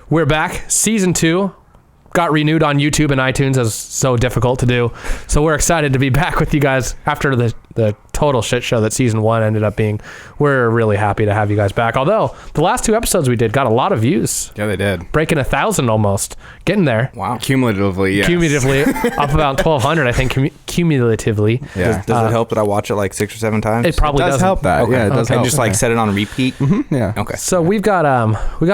We're back. Season 2 got renewed on YouTube and iTunes, as so difficult to do. So we're excited to be back with you guys after the total shit show that season 1 ended up being. We're really happy to have you guys back. Although the last 2 episodes we did got a lot of views. Yeah, they did. Breaking 1,000 almost. Getting there. Wow. Cumulatively, yes. Cumulatively, up about 1,200, I think, cumulatively. Yeah. Does it help that I watch it like 6 or 7 times? It probably does help that. Okay. Yeah, it does help. And just like set it on repeat? Mm-hmm. Yeah. Okay. So we got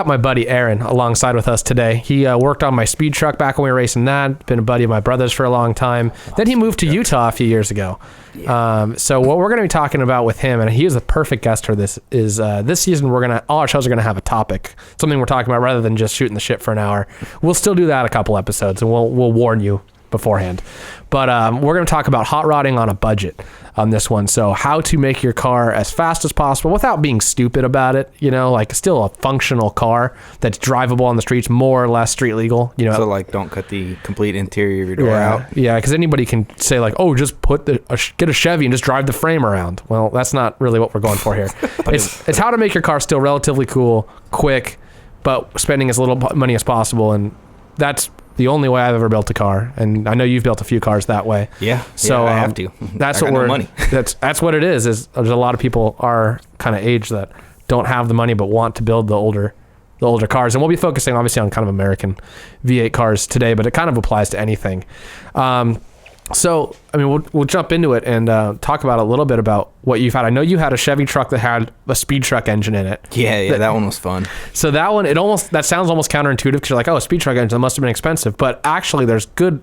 my buddy Aaron alongside with us today. He worked on my speed truck back when we were racing that. Been a buddy of my brother's for a long time. Then he moved to Utah a few years ago. Yeah. So what we're going to be talking about with him, and he is the perfect guest for this, is this season all our shows are going to have a topic, something we're talking about rather than just shooting the shit for an hour. We'll still do that a couple episodes, and we'll warn you beforehand. But we're going to talk about hot rodding on a budget on this one. So how to make your car as fast as possible without being stupid about it, like still a functional car that's drivable on the streets, more or less street legal, So like don't cut the complete interior of your door out. Yeah, because anybody can say like, oh, just get a Chevy and just drive the frame around. Well, that's not really what we're going for here. It's how to make your car still relatively cool, quick, but spending as little money as possible. And that's the only way I've ever built a car, and I know you've built a few cars that way. Yeah. So I have to. That's I what got we're. No money. That's what it is. Is there's a lot of people our kind of age that don't have the money but want to build the older cars, and we'll be focusing obviously on kind of American V8 cars today, but it kind of applies to anything. So, I mean, we'll jump into it and talk about a little bit about what you've had. I know you had a Chevy truck that had a speed truck engine in it. Yeah, that one was fun. So that one, that sounds almost counterintuitive because you're like, oh, a speed truck engine, that must have been expensive. But actually, there's good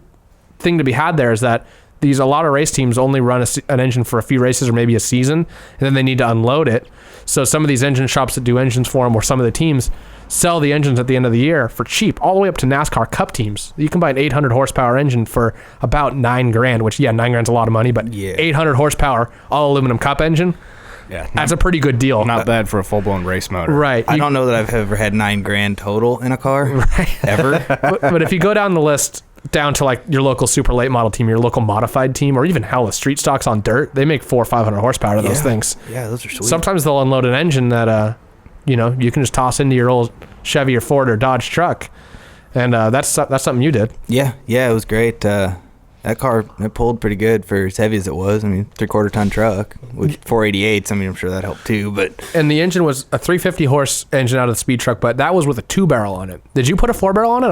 thing to be had there is that a lot of race teams only run an engine for a few races or maybe a season, and then they need to unload it. So some of these engine shops that do engines for them, or some of the teams, sell the engines at the end of the year for cheap, all the way up to NASCAR Cup teams. You can buy an 800 horsepower engine for about $9,000, which $9,000's a lot of money, but 800 horsepower, all aluminum Cup engine. Yeah, that's a pretty good deal. Not bad for a full-blown race motor. Right. I don't know that I've ever had $9,000 total in a car, right. Ever. But if you go down the list, down to like your local super late model team, your local modified team, or even hell, the street stocks on dirt, they make 400 or 500 horsepower to those things. Yeah, those are sweet. Sometimes they'll unload an engine that, you can just toss into your old Chevy or Ford or Dodge truck. And that's something you did. Yeah, it was great. That car, it pulled pretty good for as heavy as it was. I mean, 3/4 ton truck with 488s. I mean, I'm sure that helped too. And the engine was a 350 horse engine out of the speed truck, but that was with a 2-barrel on it. Did you put a 4-barrel on it?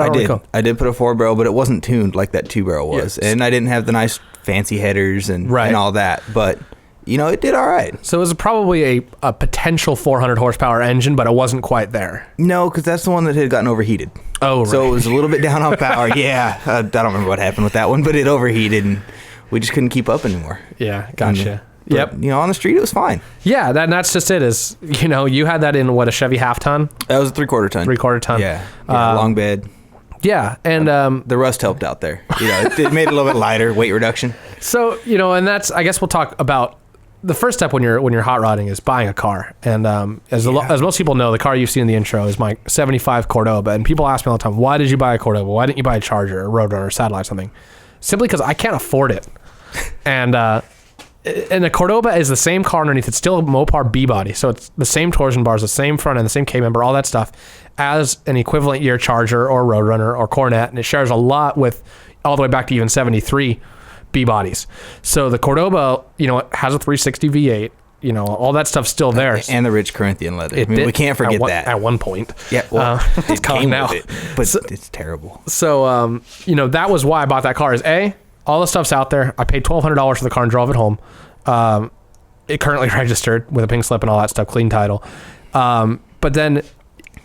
I did put a 4-barrel, but it wasn't tuned like that 2-barrel was. Yes. And I didn't have the nice fancy headers and all that. But it did all right. So it was probably a potential 400 horsepower engine, but it wasn't quite there. No, because that's the one that had gotten overheated. Oh, right. So it was a little bit down on power. Yeah. I don't remember what happened with that one, but it overheated and we just couldn't keep up anymore. Yeah, gotcha. Yep. On the street, it was fine. Yeah, that's just it is, you had that in what, a Chevy half ton? That was a 3/4 ton. 3/4 ton. Yeah. Long bed. Yeah, and the rust helped out there. It made it a little bit lighter, weight reduction. So, and that's, I guess we'll talk about the first step when you're hot rodding is buying a car. And as most people know, the car you've seen in the intro is my 75 Cordoba. And people ask me all the time, why did you buy a Cordoba? Why didn't you buy a Charger or Roadrunner or Satellite or something? Simply because I can't afford it. And the Cordoba is the same car underneath. It's still a Mopar B body. So it's the same torsion bars, the same front end, the same K-member, all that stuff as an equivalent year Charger or Roadrunner or Cornet. And it shares a lot with all the way back to even 73 B bodies. So the Cordoba, it has a 360 V8, all that stuff's still there. And the rich Corinthian leather. We can't forget that. At one point. Yeah, well, it's gone now. But it's terrible. So, that was why I bought that car is all the stuff's out there. I paid $1,200 for the car and drove it home. It currently registered with a pink slip and all that stuff, clean title. But then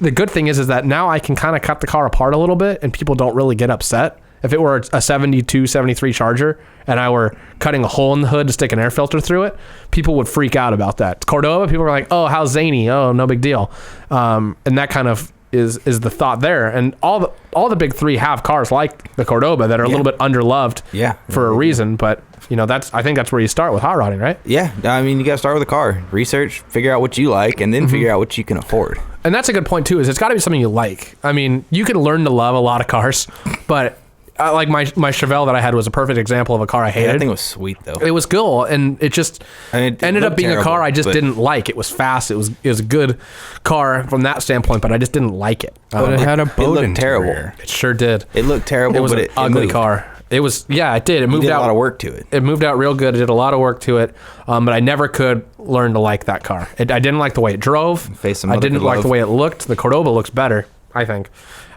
the good thing is that now I can kind of cut the car apart a little bit and people don't really get upset. If it were a 72, 73 Charger and I were cutting a hole in the hood to stick an air filter through it, people would freak out about that. Cordoba, people were like, oh, how zany. Oh, no big deal. And that kind of is the thought there. And all the big three have cars like the Cordoba that are a little bit underloved for a reason. But, I think that's where you start with hot rodding, right? Yeah. I mean, you got to start with a car. Research, figure out what you like, and then figure out what you can afford. And that's a good point, too, is it's got to be something you like. I mean, you can learn to love a lot of cars, but like my Chevelle that I had was a perfect example of a car I hated. That thing was sweet though. It was cool, and it just ended up being a car I just didn't like. It was fast. It was a good car from that standpoint, but I just didn't like it. But it had a boat looked interior. terrible. It sure did. It looked terrible. It was an ugly moved. car. It was, yeah, it did. It moved did out a lot of work to it. It moved out real good. It did a lot of work to it, but I never could learn to like that car. I didn't like the way it drove. I didn't like the way it looked. The Cordoba looks better, I think.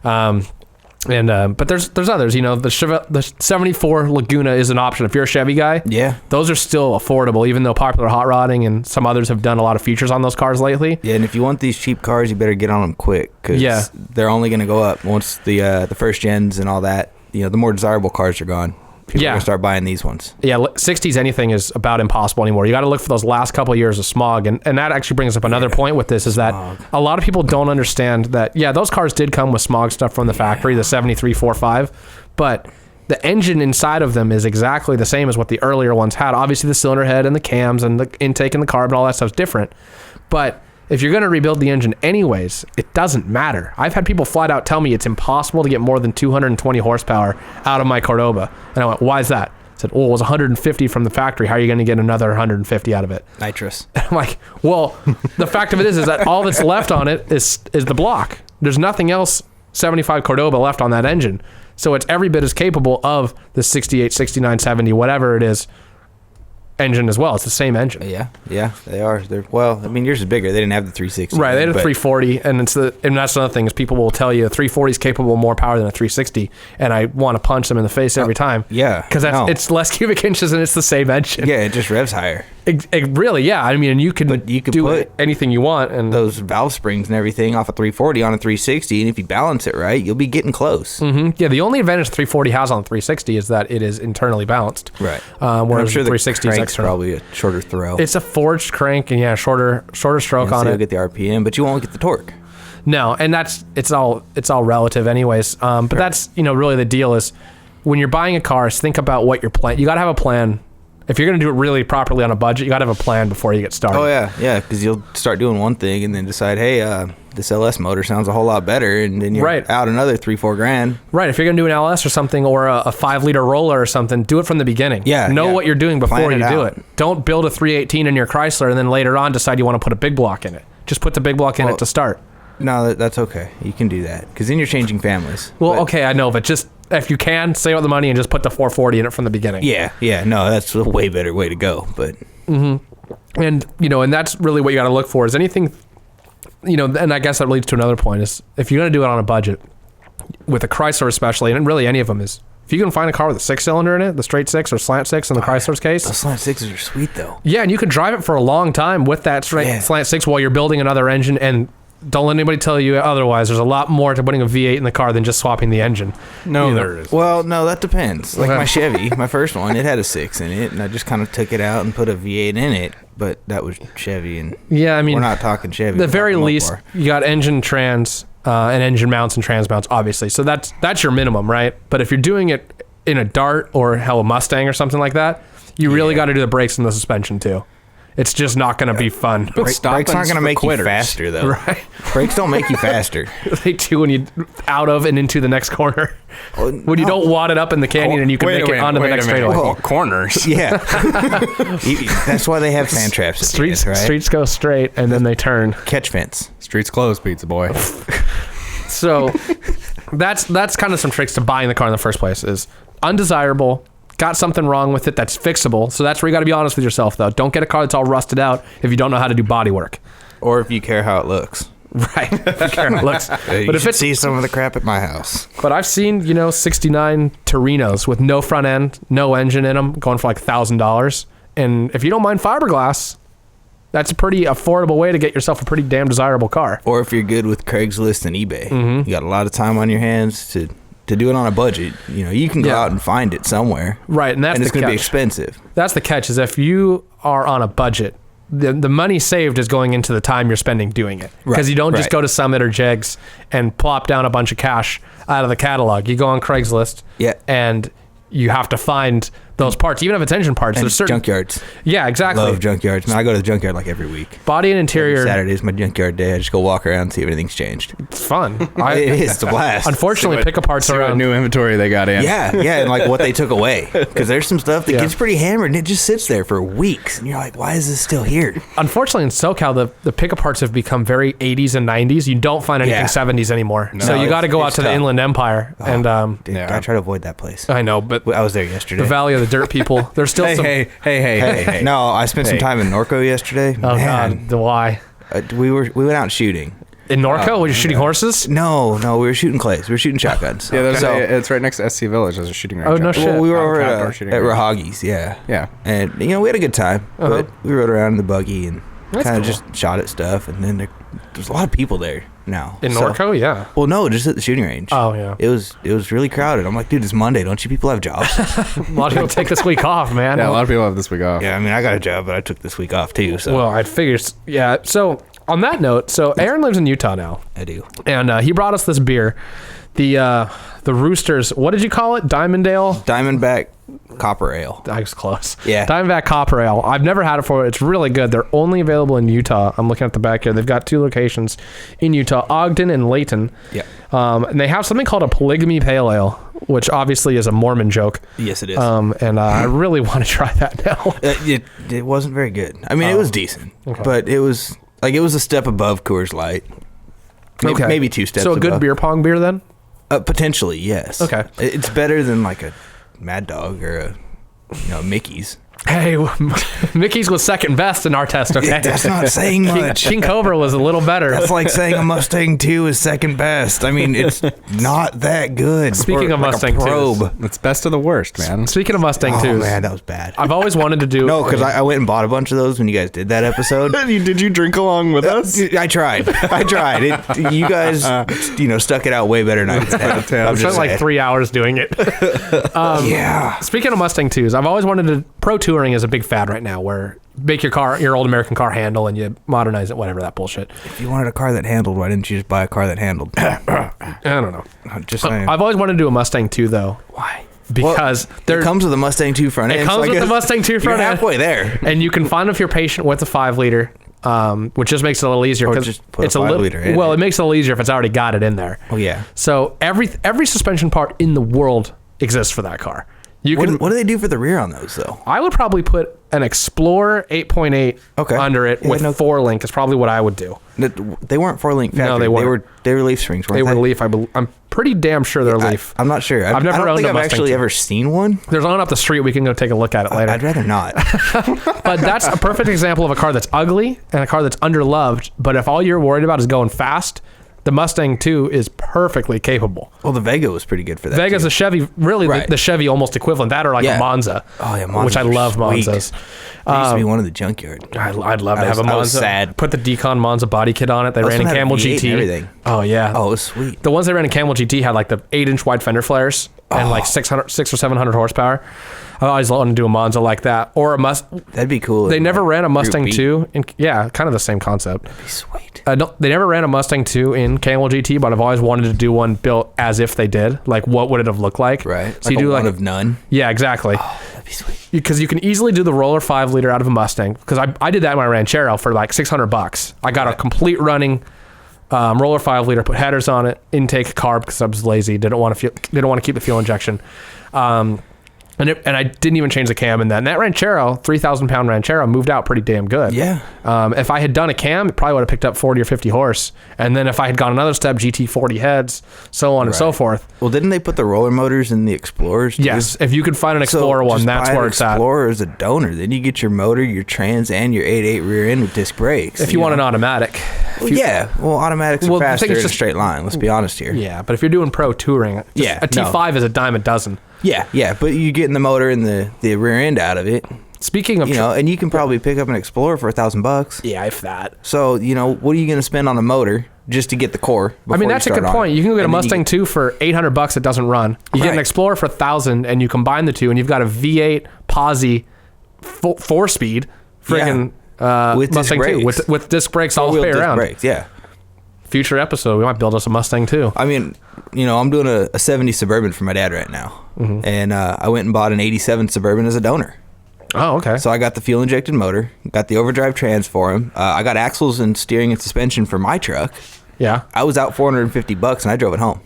But there's others. You know, the 74 Laguna is an option if you're a Chevy guy. Yeah, those are still affordable, even though Popular Hot Rodding and some others have done a lot of features on those cars lately. Yeah, and if you want these cheap cars, you better get on them quick because they're only going to go up once the first gens and all that. You know, the more desirable cars are gone. People are going to start buying these ones. Yeah, 60s anything is about impossible anymore. You got to look for those last couple of years of smog. And that actually brings up another point with this is that a lot of people don't understand that, those cars did come with smog stuff from the factory, the 7345, but the engine inside of them is exactly the same as what the earlier ones had. Obviously, the cylinder head and the cams and the intake and the carb and all that stuff's different. But if you're going to rebuild the engine anyways, it doesn't matter. I've had people flat out tell me it's impossible to get more than 220 horsepower out of my Cordoba. And I went, why is that? I said, well, it was 150 from the factory. How are you going to get another 150 out of it? Nitrous. And I'm like, well, the fact of it is that all that's left on it is the block. There's nothing else 75 Cordoba left on that engine. So it's every bit as capable of the 68, 69, 70, whatever it is, engine as well. It's the same engine. Yeah, they are. Well, I mean, yours is bigger. They didn't have the 360. Right, they had a 340, and that's another thing is people will tell you a 340 is capable of more power than a 360, and I want to punch them in the face every time. Yeah, because it's less cubic inches and it's the same engine. Yeah, it just revs higher. It really, yeah. I mean, you could do put anything you want, and those valve springs and everything off a 340 on a 360, and if you balance it right, you'll be getting close. Mm-hmm. Yeah, the only advantage 340 has on the 360 is that it is internally balanced. Right. Whereas sure the 360 is external. Probably a shorter throw. It's a forged crank, and shorter stroke on it. You'll get the RPM, but you won't get the torque. No, and it's all relative, anyways. But that's really the deal is when you're buying a car, think about what your plan. You got to have a plan. If you're going to do it really properly on a budget, you got to have a plan before you get started. Oh, yeah, because you'll start doing one thing and then decide, hey, this LS motor sounds a whole lot better, and then you're out another $3-4 grand. Right, if you're going to do an LS or something, or a 5-liter roller or something, do it from the beginning. Yeah. Know what you're doing before you do out. it. Don't build a 318 in your Chrysler and then later on decide you want to put a big block in it. Just put the big block in it to start. No, that's okay. You can do that, because then you're changing families. Well, okay, I know, but just if you can, save up the money and just put the 440 in it from the beginning. Yeah, no, that's a way better way to go. But and and that's really what you got to look for is anything, and I guess that leads to another point is if you're going to do it on a budget, with a Chrysler especially, and really any of them is, if you can find a car with a 6-cylinder in it, the straight 6 or slant 6 in the Chrysler's case. Those slant 6s are sweet though. Yeah, and you can drive it for a long time with that slant 6 while you're building another engine, and don't let anybody tell you otherwise. There's a lot more to putting a V8 in the car than just swapping the engine. No, there is. Well, no, that depends. Like my Chevy, my first one, it had a 6 in it, and I just kind of took it out and put a V8 in it. But that was Chevy, and I mean, we're not talking Chevy. The very least, you got engine trans and engine mounts and trans mounts, obviously. So that's your minimum, right? But if you're doing it in a Dart or a Mustang or something like that, you really got to do the brakes and the suspension too. It's just not going to be fun. Brakes aren't going to make you faster, though. Right. Brakes don't make you faster. They do when you out of and into the next corner. When you don't wad it up in the canyon and you can make it onto the next straightaway. Well, corners. Yeah. That's why they have sand traps at streets, the end, right? Streets go straight and then they turn. Catch fence. Streets closed, pizza boy. So that's kind of some tricks to buying the car in the first place is undesirable. Got something wrong with it that's fixable. So that's where you got to be honest with yourself, though. Don't get a car that's all rusted out if you don't know how to do body work. Or if you care how it looks. Right. If you care how it looks. But if see some of the crap at my house. But I've seen, 69 Torinos with no front end, no engine in them, going for like $1,000. And if you don't mind fiberglass, that's a pretty affordable way to get yourself a pretty damn desirable car. Or if you're good with Craigslist and eBay. You got a lot of time on your hands to do it on a budget. You can go out and find it somewhere. Right, and it's going to be expensive. That's the catch, is if you are on a budget, the money saved is going into the time you're spending doing it. Because you don't just go to Summit or Jegs and plop down a bunch of cash out of the catalog. You go on Craigslist, and you have to find those parts, even if it's engine parts. And There's certain junkyards. Yeah, exactly. Love junkyards. Man, I go to the junkyard like every week. Body and interior. Saturday's my junkyard day. I just go walk around and see if anything's changed. It's fun. It is. It's a blast. Unfortunately, pickup parts See what around. new inventory they got in. Yeah, and like what they took away. Because there's some stuff that gets pretty hammered and it just sits there for weeks. And you're like, why is this still here? Unfortunately, in SoCal, the pickup parts have become very 80s and 90s. You don't find anything 70s anymore. No, So you got to go out to tough. the Inland Empire. And Dude, I try to avoid that place. I know, but I was there yesterday. the Valley of the Dirt people, there's still some. Hey. No, I spent some time in Norco yesterday. Oh, Man, God. Why? we went out shooting. In Norco? Were you shooting horses? No, we were shooting clays. We were shooting shotguns. Yeah, it's right next to SC Village. There's a shooting range. Oh, no out there. shit. Well, we were over Outdoor at shooting range. Rahagi's, yeah. Yeah. And, we had a good time. But we rode around in the buggy and That's kind of cool. just shot at stuff. And then there's a lot of people there now. In So- Norco? Yeah. Well, no, just at the shooting range. Oh, yeah. It was really crowded. I'm like, dude, it's Monday. Don't you people have jobs? A lot of people take this week off, man. Yeah, a lot of people have this week off. Yeah, I mean, I got a job, but I took this week off too. So Well, I figured. Yeah. So on that note, so Aaron lives in Utah now, I do. and he brought us this beer, the Roosters. What did you call it? Diamondale. Diamondback Copper Ale. I was close. Yeah. Diamondback Copper Ale. I've never had it before. It's really good. They're only available in Utah. I'm looking at the back here. They've got 2 locations in Utah, Ogden and Layton. Yeah. And they have something called a polygamy pale ale, which obviously is a Mormon joke. Yes, it is. And I really want to try that now. It wasn't very good. I mean, it was decent, but it was a step above Coors Light. Maybe 2 steps. So a good above. beer pong beer then? Potentially, yes. Okay. It's better than like a Mad Dog or a Mickey's. Hey, Mickey's was second best in our test, okay? That's not saying much. King Cobra was a little better. That's like saying a Mustang 2 is second best. I mean, it's not that good. Speaking of Like a Mustang 2s. probe. It's best of the worst, man. Speaking of Mustang Oh 2s, man, that was bad. I've always wanted to do... No, because I went and bought a bunch of those when you guys did that episode. Did you drink along with us? I tried. You guys, stuck it out way better than I did. I I'm spent just like saying. 3 hours doing it. Yeah. Speaking of Mustang 2s, I've always wanted to... Pro touring is a big fad right now where make your old American car handle and you modernize it, whatever, that bullshit. If you wanted a car that handled, why didn't you just buy a car that handled? I don't know. Just saying. I've always wanted to do a Mustang 2 though. Why? Because it comes with a Mustang 2 front end. It comes so I with the guess Mustang 2 front you're end. halfway there. And you can find them if you're patient with a 5-liter, which just makes it a little easier. Or 'cause just put a it's 5-liter in Well, it. it makes it a little easier if it's already got it in there. Oh yeah. So every suspension part in the world exists for that car. What do they do for the rear on those though? I would probably put an Explorer 8.8 under it with 4-link is probably what I would do. They weren't 4-link factory. No, they weren't. They were leaf springs. They Weren't were Leaf. I'm pretty damn sure they're Leaf. I'm not sure. I've never I don't owned think a I've Mustang actually 2. ever seen one. There's one up the street. We can go take a look at it later. I'd rather not. But that's a perfect example of a car that's ugly and a car that's underloved. But if all you're worried about is going fast, the Mustang 2 is perfectly capable. Well, the Vega was pretty good for that. Vega's too. a Chevy, really Right. the Chevy almost equivalent. That or like a Monza. Oh yeah, Monzas which I are love sweet. Monzas. There used to be one in the junkyard. I'd love to have a I was Monza. sad. Put the Decon Monza body kit on it. They Those ran in one had a Camel V8 and GT. everything. Oh yeah. Oh, it was sweet. The ones they ran in Camel GT had like the 8-inch wide fender flares and like 600 or 700 horsepower. I always wanted to do a Monza like that or a That'd be cool. They never ran a Mustang Group B. 2. Yeah, kind of the same concept. That'd be sweet. They never ran a Mustang 2 in Camel GT, but I've always wanted to do one built as if they did. Like, what would it have looked like? Right. So Like you a do one like of none. Yeah, exactly. Oh, that'd be sweet. Because you can easily do the Roller 5-liter out of a Mustang. Because I did that in my Ranchero for like $600. I got a complete running Roller 5-liter, put headers on it, intake carb because I was lazy. Didn't want to keep the fuel injection. And I didn't even change the cam in that. And that Ranchero, 3,000-pound Ranchero, moved out pretty damn good. Yeah. If I had done a cam, it probably would have picked up 40 or 50 horse. And then if I had gone another step, GT40 heads, so on and so forth. Well, didn't they put the roller motors in the Explorers too? Yes, if you could find an Explorer one, just that's buy where an it's at. Explorer as a donor. Then you get your motor, your trans, and your 8.8 rear end with disc brakes. If you want an automatic. Well, automatics are Well, the faster thing is in a just- straight line. Let's be honest here. Yeah, but if you're doing pro touring, a T5 is a dime a dozen. Yeah, but you're getting the motor and the rear end out of it. Speaking of, and you can probably pick up an Explorer for $1,000. yeah, if that. So, what are you going to spend on a motor just to get the core? I mean, that's a good point. You can go get a Mustang 2 for $800 that doesn't run. You get an Explorer for $1,000, and you combine the two, and you've got a V8 Posi 4-speed friggin' with Mustang 2 with disc brakes all the way around. Brakes, yeah. Future episode, we might build us a Mustang 2. I mean, I'm doing a 70 Suburban for my dad right now. And I went and bought an 87 Suburban as a donor. Oh, okay. So I got the fuel injected motor, got the overdrive trans for him. I got axles and steering and suspension for my truck. Yeah. I was out $450 and I drove it home.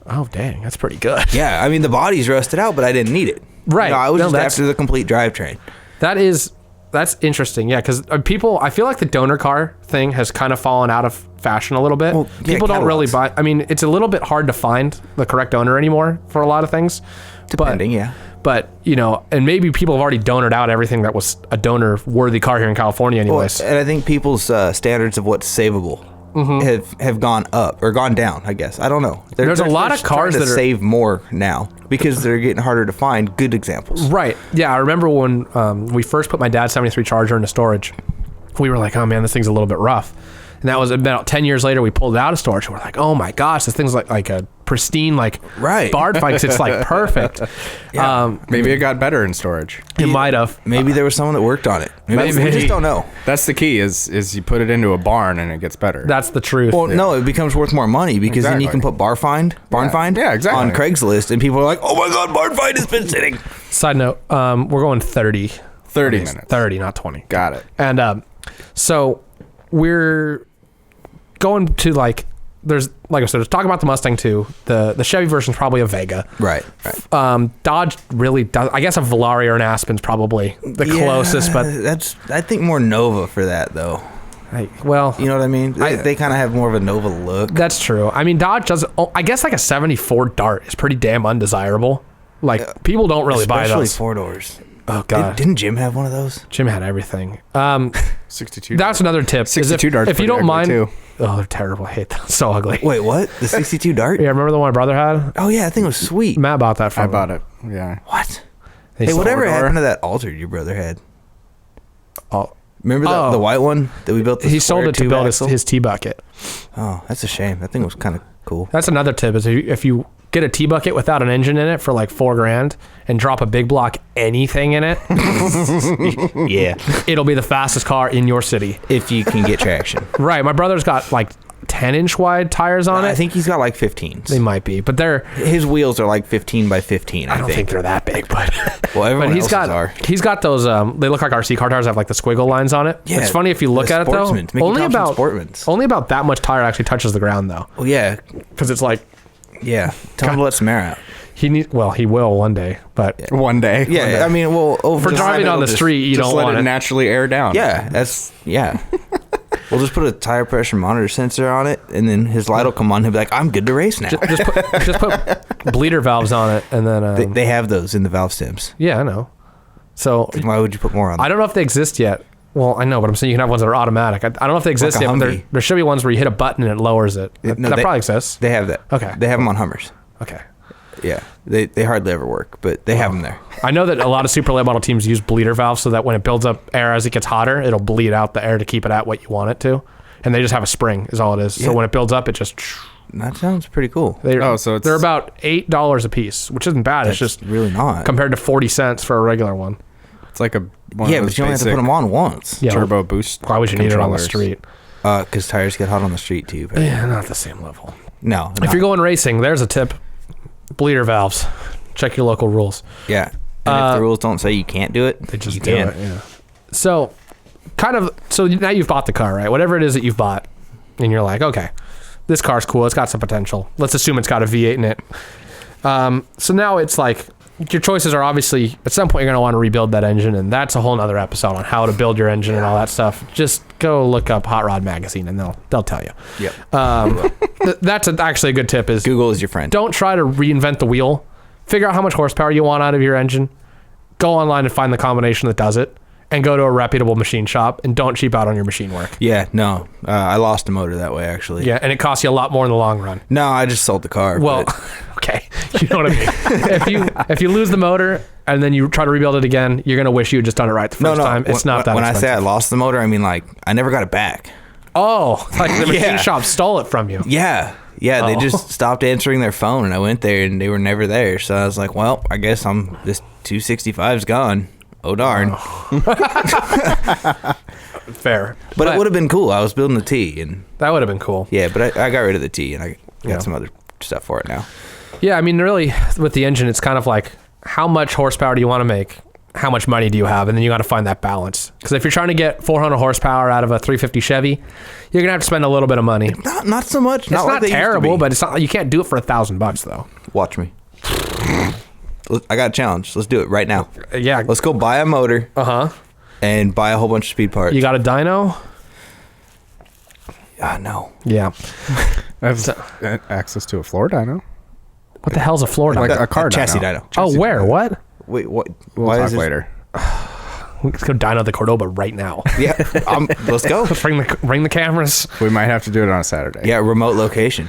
Oh, dang. That's pretty good. Yeah. I mean, the body's rusted out, but I didn't need it. Right. I was just after the complete drivetrain. That's interesting. Yeah. Because I feel like the donor car thing has kind of fallen out of fashion a little bit. Well, people don't really buy. I mean, it's a little bit hard to find the correct donor anymore for a lot of things. Depending, yeah. But, and maybe people have already donored out everything that was a donor-worthy car here in California anyways. Well, and I think people's standards of what's savable have gone up or gone down, I guess. I don't know. There's a lot of cars that save more now because they're getting harder to find good examples. Right. Yeah, I remember when we first put my dad's 73 Charger into storage, we were like, oh, man, this thing's a little bit rough. And that was about 10 years later, we pulled it out of storage. And we're like, oh, my gosh, this thing's like a pristine, barred bikes. It's like perfect. Yeah. Maybe it got better in storage. It might have. Maybe there was someone that worked on it. Maybe. We just don't know. That's the key is you put it into a barn and it gets better. That's the truth. Well, no, it becomes worth more money because then you can put barn find on Craigslist and people are like, oh my God, barn find has been sitting. Side note, we're going 30 minutes. 30, not 20. Got it. And so we're going to there's like I said, let's talk about the Mustang 2. The Chevy version's probably a Vega. Right. Dodge really does. I guess a Valaria or an Aspen's probably the closest, but I think more Nova for that though. You know what I mean? They kind of have more of a Nova look. That's true. I mean, Dodge does. I guess a 74 Dart is pretty damn undesirable. People don't really buy those. Especially 4-doors. Oh God! Didn't Jim have one of those? Jim had everything. 62. That's another tip. 62 Darts. If you don't mind, too. Oh, they're terrible. I hate them. So ugly. Wait, what? The 62 Dart? Yeah, remember the one my brother had? Oh yeah, I think it was sweet. Matt bought that from I him. bought it. Yeah. What? Hey, whatever happened to that Altered your brother had? Oh, remember the white one that we built? He sold it to build his T-bucket. Oh, that's a shame. That thing was kind of cool. That's another tip is if you get a T-bucket without an engine in it for $4,000 and drop a big block anything in it, yeah, it'll be the fastest car in your city. If you can get traction. Right. My brother's got 10-inch wide tires on it. I think he's got 15s. They might be, but his wheels are 15 by 15. I don't think they're that big, but well, everyone else's are. He's got those. They look like RC car tires. Have the squiggle lines on it. Yeah, it's funny if you look at it though. Only about that much tire actually touches the ground though. Well, yeah, because it's yeah. Tell him to let some air out. He will one day, but one day. Yeah, one day. I mean, for driving on the street, you don't want it naturally air down. Yeah, We'll just put a tire pressure monitor sensor on it, and then his light will come on. He'll be like, "I'm good to race now." Just put bleeder valves on it, and then they have those in the valve stems. Yeah, I know. So why would you put more on them? I don't know if they exist yet. Well, I know, but I'm saying you can have ones that are automatic. I don't know if they exist yet, but there should be ones where you hit a button and it lowers it. That probably exists. They have that. Okay. They have them on Hummers. Okay. Yeah. They hardly ever work, but they have them there. I know that a lot of super late model teams use bleeder valves so that when it builds up air as it gets hotter, it'll bleed out the air to keep it at what you want it to. And they just have a spring is all it is. Yeah. So when it builds up, it just... That sounds pretty cool. They're about $8 a piece, which isn't bad. It's just really not. Compared to 40 cents for a regular one. It's like but you only have to put them on once. Yeah, turbo boost. Why would you need it on the street? Because tires get hot on the street too. But yeah, not the same level. No. If you're going racing, there's a tip. Bleeder valves. Check your local rules. Yeah. And if the rules don't say you can't do it, they just do it. Yeah. So now you've bought the car, right? Whatever it is that you've bought, and you're like, okay, this car's cool. It's got some potential. Let's assume it's got a V8 in it. So now it's like your choices are obviously at some point you're going to want to rebuild that engine, and that's a whole nother episode on how to build your engine and all that stuff. Just go look up Hot Rod Magazine and they'll tell you. Yep. That's actually a good tip is Google is your friend. Don't try to reinvent the wheel. Figure out how much horsepower you want out of your engine. Go online and find the combination that does it, and go to a reputable machine shop, and don't cheap out on your machine work. Yeah, no. I lost a motor that way, actually. Yeah, and it costs you a lot more in the long run. No, I just sold the car. Well, okay. You know what I mean? If you lose the motor and then you try to rebuild it again, you're going to wish you had just done it right the first time. It's not that When expensive. I say I lost the motor, I mean I never got it back. Oh, like the machine shop stole it from you. Yeah. Yeah, they just stopped answering their phone, and I went there, and they were never there. So I was like, well, I guess this 265's gone. Oh, darn. Fair. But it would have been cool. I was building the T. And that would have been cool. Yeah, but I got rid of the T, and I got some other stuff for it now. Yeah, I mean, really, with the engine, it's kind of like, how much horsepower do you want to make? How much money do you have? And then you got to find that balance. Because if you're trying to get 400 horsepower out of a 350 Chevy, you're going to have to spend a little bit of money. Not so much. It's not terrible, but it's not. You can't do it for $1,000 though. Watch me. I got a challenge. Let's do it right now. Yeah. Let's go buy a motor. And buy a whole bunch of speed parts. You got a dyno? No. Yeah. I have access to a floor dyno. What the hell's a floor dyno? Like a car chassis dyno. dyno. Oh, where? Dyno. What? Wait, what? We'll Why talk is this? later. Let's go dyno the Cordoba right now. Yeah, let's go. Let's bring the cameras. We might have to do it on a Saturday. Yeah, remote location.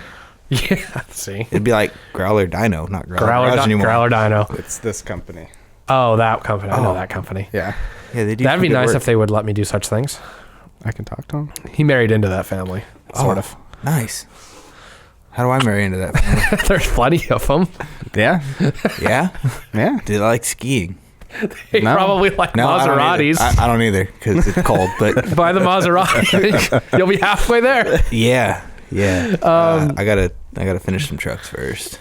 Yeah. See. It'd be like Growler Dyno, not Growler Growler Garage anymore. Growler dyno. It's this company. Oh, that company. I know that company. Yeah. Yeah, they do. That'd be some good nice work. if they would let me do such things. I can talk to him. He married into that family, sort of. Nice. How do I marry into that family? There's plenty of them. Yeah. Yeah? Yeah. Do they like skiing? They No. probably like No, Maseratis. I don't either because it's cold, but Buy the Maserati. You'll be halfway there. yeah. I gotta finish some trucks first.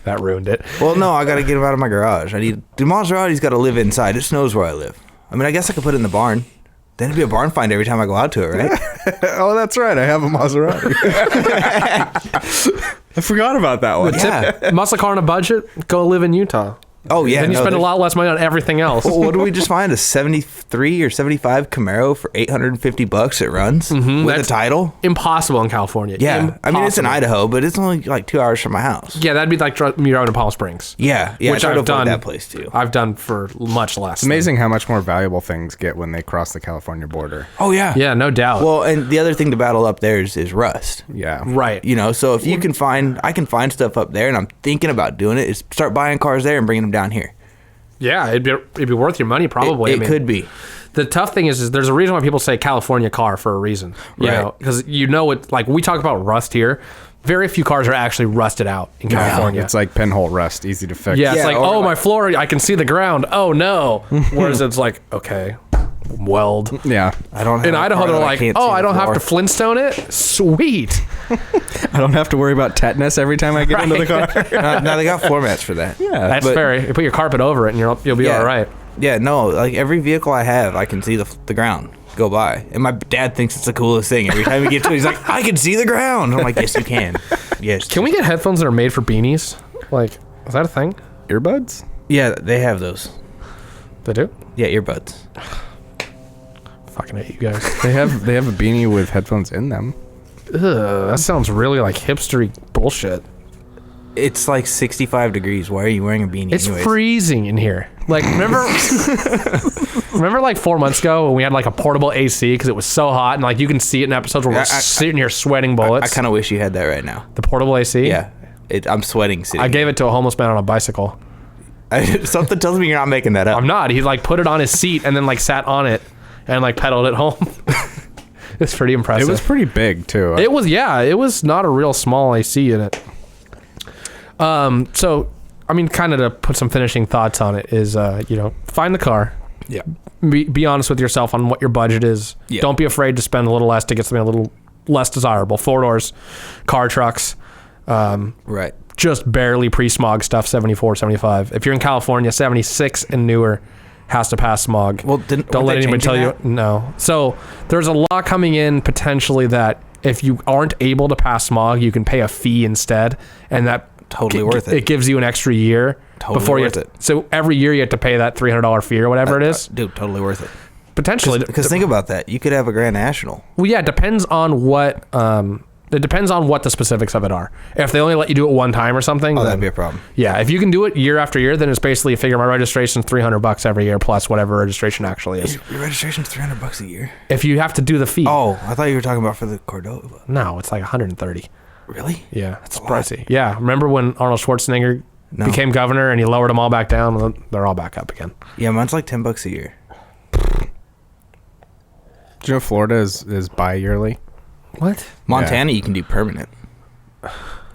That ruined it. Well, no, I gotta get them out of my garage. The Maserati's gotta live inside. It snows where I live. I mean, I guess I could put it in the barn. Then it'd be a barn find every time I go out to it, right? Oh, that's right. I have a Maserati. I forgot about that one. Yeah. Muscle car on a budget, go live in Utah. Oh, yeah. Then you spend a lot less money on everything else. Well, what did we just find? A 73 or 75 Camaro for $850 it runs with a that's title? Impossible in California. Yeah. I mean, it's in Impossible. Idaho, but it's only like 2 hours from my house. Yeah, that'd be like me driving to Palm Springs. Yeah. Which I try to I've avoid done. that place too. I've done for much less. It's amazing how much more valuable things get when they cross the California border. Oh, yeah. Yeah, no doubt. Well, and the other thing to battle up there is rust. Yeah. right. You know, so if you can I can find stuff up there, and I'm thinking about doing it, is start buying cars there and bringing them down here. Yeah, it'd be worth your money probably. It could be. The tough thing is there's a reason why people say California car for a reason. You Right. know, because it, like we talk about rust here. Very few cars are actually rusted out in California. It's like pinhole rust, easy to fix. Yeah, it's Yeah, like, or my floor, I can see the ground. Oh, no. Whereas it's like, okay, weld. Yeah. I don't have In a Idaho, car they're that like, can't see I the don't have floor. to Flintstone it? Sweet. I don't have to worry about tetanus every time I get into the car. Now they got floor mats for that. Yeah. That's but- fair. You put your carpet over it and you'll be Yeah. all right. Yeah, no, like every vehicle I have, I can see the ground go by. And my dad thinks it's the coolest thing. Every time we get to it, he's like, I can see the ground. I'm like, yes, you can. Yes. Can we get headphones that are made for beanies? Like, is that a thing? Earbuds? Yeah, they have those. They do? Yeah, earbuds. Fucking hate you guys. They have a beanie with headphones in them. Ugh, that sounds really like hipstery bullshit. It's like 65 degrees. Why are you wearing a beanie It's anyways? freezing in here. Like, remember like 4 months ago when we had like a portable AC because it was so hot and like you can see it in episodes where we're sitting here sweating bullets. I kind of wish you had that right now. The portable AC? Yeah. I'm sweating sitting I gave it to a homeless man on a bicycle. Something tells me you're not making that up. I'm not. He like put it on his seat and then like sat on it and like pedaled it home. It's pretty impressive. It was pretty big too. It was not a real small AC in it. So, I mean, kind of to put some finishing thoughts on it is, find the car. Yeah. Be honest with yourself on what your budget is. Yeah. Don't be afraid to spend a little less to get something a little less desirable. 4-doors, car trucks, Right. just barely pre-smog stuff, 74, 75. If you're in California, 76 and newer has to pass smog. Well, don't let anybody tell you. No. So there's a law coming in potentially that if you aren't able to pass smog, you can pay a fee instead, and that Totally worth it. It gives you an extra year before you have worth to, so every year you have to pay that $300 fee or whatever it is. Dude, totally worth it. Potentially, Because think about that. You could have a Grand National. well, yeah, it depends on what the specifics of it are. If they only let you do it one time or something, Oh, then, that'd be a problem. yeah. If you can do it year after year, then it's basically figure my registration's $300 every year plus whatever registration actually is. Your registration's $300 a year. If you have to do the fee, Oh, I thought you were talking about for the Cordova. no, it's like 130. Really? Yeah, it's a lot. pricey. Yeah, remember when Arnold Schwarzenegger No. became governor and he lowered them all back down? Well, they're all back up again. Yeah, mine's like $10 a year. Do you know Florida is bi-yearly? What? Montana, you can do permanent.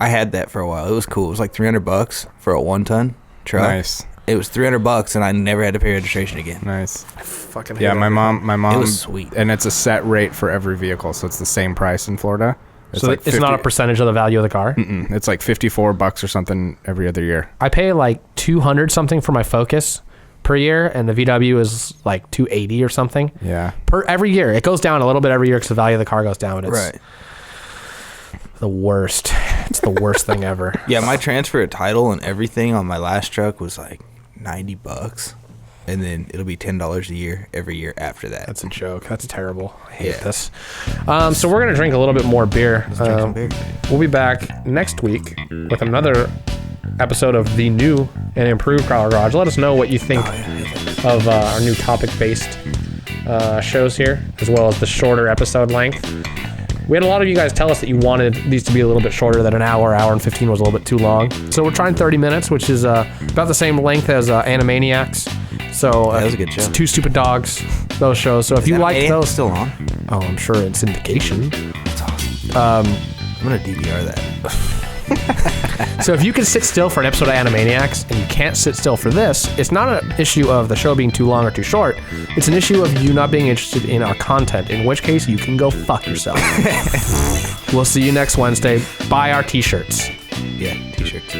I had that for a while. It was cool. It was like $300 for a 1-ton truck. Nice. It was $300, and I never had to pay registration again. Nice. Fucking Yeah, my mom, It was sweet. and it's a set rate for every vehicle, so it's the same price in Florida. So like it's not a percentage of the value of the car? It's like $54 or something every other year. I pay like 200 something for my Focus per year, and the VW is like 280 or something. Yeah. Every year. It goes down a little bit every year because the value of the car goes down. It's right. The worst. It's the worst thing ever. Yeah, my transfer of title and everything on my last truck was like $90. And then it'll be $10 a year every year after that. That's a joke. That's terrible. I hate this. So we're gonna drink a little bit more beer. We'll be back next week with another episode of the new and improved Growler Garage. Let us know what you think of our new topic-based shows here, as well as the shorter episode length. We had a lot of you guys tell us that you wanted these to be a little bit shorter, that an hour and 15 was a little bit too long. So we're trying 30 minutes, which is about the same length as Animaniacs. So that was a good show. It's Two Stupid Dogs, those shows. So if you like those, still on? Oh, I'm sure it's syndication. That's awesome. I'm gonna DVR that. So if you can sit still for an episode of Animaniacs and you can't sit still for this, it's not an issue of the show being too long or too short. It's an issue of you not being interested in our content, in which case you can go fuck yourself. We'll see you next Wednesday. Buy our t-shirts. Yeah, t-shirts.